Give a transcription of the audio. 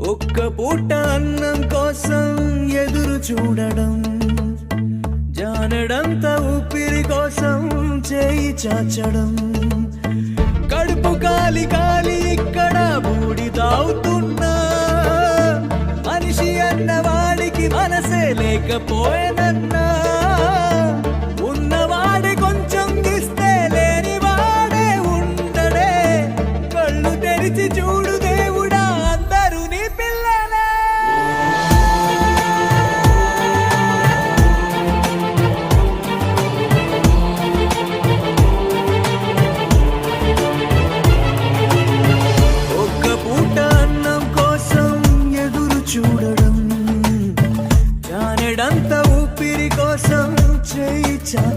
ఒక్క పూట అన్నం కోసం ఎదురు చూడడం, జానడంత ఊపిరి కోసం చేయి చాచడం, కడుపు కాలి కాలి ఇక్కడ బూడి తాగుతున్నా, మనిషి అన్నవాడికి మనసే లేకపోయినా